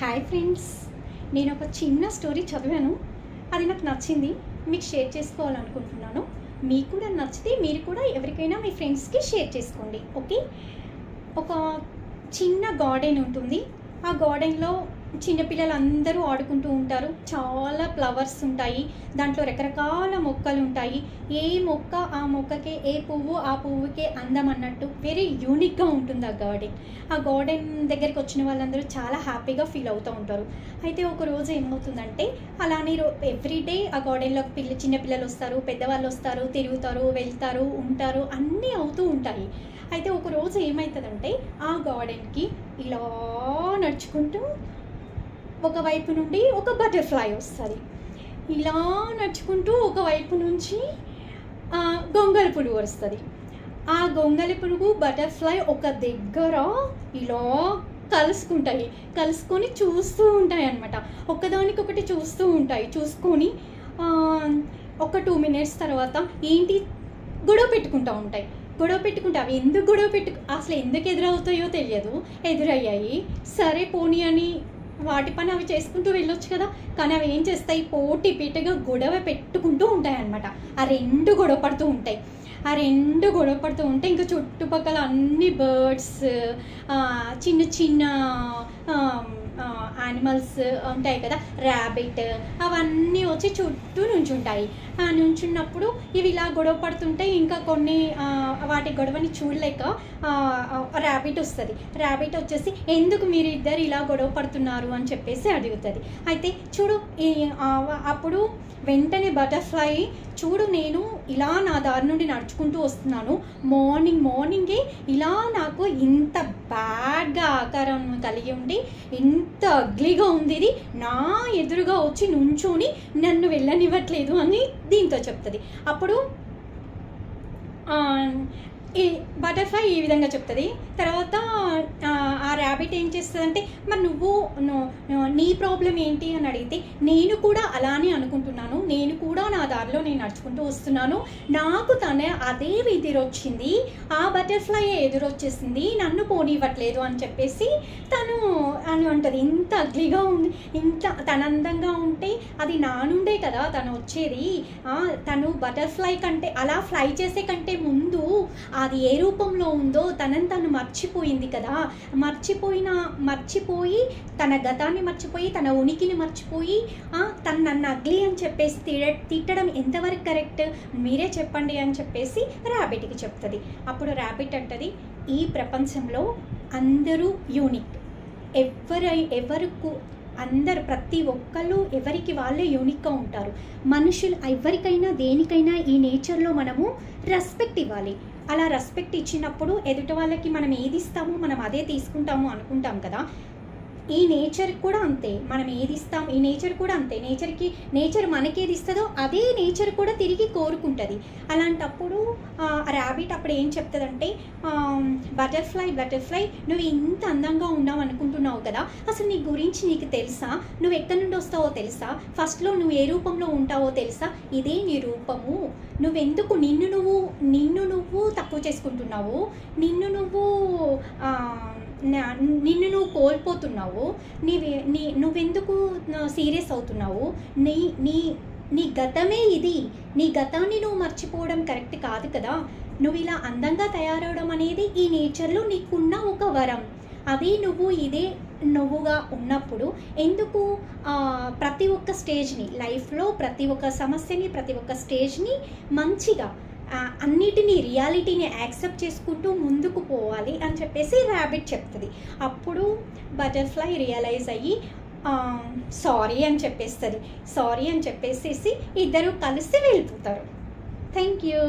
Hi friends, నేను ఒక చిన్న స్టోరీ చదివాను. అది నాకు నచ్చింది, మీకు షేర్ చేసుకోవాలనుకుంటున్నాను. మీకు కూడా నచ్చితే మీరు కూడా ఎవరికైనా మీ ఫ్రెండ్స్కి షేర్ చేసుకోండి. ఓకే, ఒక చిన్న గార్డెన్ ఉంటుంది. ఆ గార్డెన్లో చిన్నపిల్లలందరూ ఆడుకుంటూ ఉంటారు. చాలా ఫ్లవర్స్ ఉంటాయి, దాంట్లో రకరకాల మొక్కలు ఉంటాయి. ఏ మొక్క ఆ మొక్కకే, ఏ పువ్వు ఆ పువ్వుకే అందం అన్నట్టు వెరీ యూనిక్గా ఉంటుంది ఆ గార్డెన్. ఆ గార్డెన్ దగ్గరికి వచ్చిన వాళ్ళందరూ చాలా హ్యాపీగా ఫీల్ అవుతూ ఉంటారు. అయితే ఒక రోజు ఏమవుతుందంటే, అలానే ఎవ్రీడే ఆ గార్డెన్లో చిన్నపిల్లలు వస్తారు, పెద్దవాళ్ళు వస్తారు, తిరుగుతారు, వెళ్తారు, ఉంటారు, అన్నీ అవుతూ ఉంటాయి. అయితే ఒక రోజు ఏమవుతుందంటే, ఆ గార్డెన్కి ఇలా నడుచుకుంటూ ఒకవైపు నుండి ఒక బటర్ఫ్లై వస్తుంది. ఇలా నడుచుకుంటూ ఒకవైపు నుంచి గొంగళి పురుగు వస్తుంది. ఆ గొంగళి పురుగు బటర్ఫ్లై ఒక దగ్గర ఇలా కలుసుకొని చూస్తూ ఉంటాయి అన్నమాట. ఒకదానికొకటి చూస్తూ ఉంటాయి. చూసుకొని ఒక 2 minutes తర్వాత ఏంటి గొడవ పెట్టుకుంటూ ఉంటాయి. అవి ఎందుకు అసలు ఎందుకు ఎదురవుతాయో తెలియదు. ఎదురయ్యాయి, సరే పోనీ అని వాటి పని అవి చేసుకుంటూ వెళ్ళొచ్చు కదా. కానీ అవి ఏం చేస్తాయి, పోటీ పీటగా గొడవ పెట్టుకుంటూ ఉంటాయి అన్నమాట. ఆ రెండు గొడవ పడుతూ ఉంటే ఇంకా చుట్టుపక్కల అన్ని బర్డ్స్, చిన్న చిన్న యానిమల్స్ ఉంటాయి కదా, ర్యాబిట్, అవన్నీ వచ్చి చుట్టూ నుంచుంటాయి. నుంచున్నప్పుడు ఇవి ఇలా గొడవ పడుతుంటే ఇంకా కొన్ని వాటి గొడవని చూడలేక ర్యాబిట్ వస్తుంది. ర్యాబిట్ వచ్చేసి ఎందుకు మీరు ఇద్దరు ఇలా గొడవ పడుతున్నారు అని చెప్పేసి అడుగుతుంది. అయితే చూడు, అప్పుడు వెంటనే బటర్ఫ్లై, చూడు నేను ఇలా నా దారి నుండి నడుచుకుంటూ వస్తున్నాను, మార్నింగే ఇలా నాకు ఇంత బ్యాడ్గా ఆకారం కలిగి ఉండి ఇంత అగ్లీగా ఉంది, ఇది నా ఎదురుగా వచ్చి నుంచొని నన్ను వెళ్ళనివ్వట్లేదు అని దీంతో చెప్తుంది. అప్పుడు ఈ బటర్ఫ్లై ఈ విధంగా చెప్తుంది. తర్వాత ఆ ర్యాబిట్ ఏం చేస్తుందంటే, మరి నువ్వు నీ ప్రాబ్లం ఏంటి అని అడిగితే, నేను కూడా అలానే అనుకుంటున్నాను, నేను కూడా నా దారిలో నేను నడుచుకుంటూ వస్తున్నాను, నాకు తనే అదే ఎదురొచ్చింది, ఆ బటర్ఫ్లై ఎదురొచ్చేసింది, నన్ను పోనివ్వట్లేదు అని చెప్పేసి తను అని ఉంటుంది. ఇంత అగ్లీగా ఉంది, ఇంత తన అందంగా ఉంటే అది నా నుండే కదా తను వచ్చేది. తను బటర్ఫ్లై కంటే, అలా ఫ్లై చేసే కంటే ముందు అది ఏ రూపంలో ఉందో తనని తను మర్చిపోయింది కదా. మర్చిపోయి తన గతాన్ని మర్చిపోయి, తన ఉనికిని మర్చిపోయి తను నన్ను అగ్లీ అని చెప్పేసి తిట్టడం ఎంతవరకు కరెక్ట్, మీరే చెప్పండి అని చెప్పేసి ర్యాబిట్కి చెప్తుంది. అప్పుడు ర్యాబిట్ అంటది, ఈ ప్రపంచంలో అందరూ యూనిక్, అందరు ప్రతి ఒక్కళ్ళు ఎవరికి వాళ్ళే యూనిక్గా ఉంటారు. మనుషులు ఎవరికైనా దేనికైనా ఈ నేచర్లో మనము రెస్పెక్ట్ ఇవ్వాలి. అలా రెస్పెక్ట్ ఇచ్చినప్పుడు ఎదుటి వాళ్ళకి మనం ఏది ఇస్తామో మనం అదే తీసుకుంటాము అనుకుంటాం కదా. ఈ నేచర్ కూడా అంతే, మనం ఏది ఇస్తాం, ఈ నేచర్ కూడా అంతే. నేచర్ మనకేది ఇస్తుందో అదే నేచర్ కూడా తిరిగి కోరుకుంటుంది. అలాంటప్పుడు ర్యాబిట్ అప్పుడు ఏం చెప్తుందంటే, బటర్ఫ్లై నువ్వు ఇంత అందంగా ఉన్నావు అనుకుంటున్నావు కదా, అసలు నీ గురించి నీకు తెలుసా, నువ్వు ఎక్కడి నుండి వస్తావో తెలుసా, ఫస్ట్లో నువ్వు ఏ రూపంలో ఉంటావో తెలుసా, ఇదే నీ రూపము, నువ్వెందుకు నిన్ను నువ్వు తక్కువ చేసుకుంటున్నావు, నిన్ను నువ్వు కోల్పోతున్నావు, నువ్వెందుకు సీరియస్ అవుతున్నావు, నీ గతమే ఇది, నీ గతాన్ని నువ్వు మర్చిపోవడం కరెక్ట్ కాదు కదా. నువ్వు ఇలా అందంగా తయారవడం అనేది ఈ నేచర్లో నీకున్న ఒక వరం. అది ఇదే నువ్వుగా ఉన్నప్పుడు ఎందుకు ప్రతి ఒక్క స్టేజ్ని, లైఫ్లో ప్రతి ఒక్క సమస్యని, ప్రతి ఒక్క స్టేజ్ని మంచిగా అన్నిటినీ, రియాలిటీని యాక్సెప్ట్ చేసుకుంటూ ముందుకు పోవాలి అని చెప్పేసి ర్యాబిట్ చెప్తుంది. అప్పుడు బటర్ఫ్లై రియలైజ్ అయ్యి సారీ అని చెప్పేసి ఇద్దరు కలిసి వెళ్ళిపోతారు. Thank you.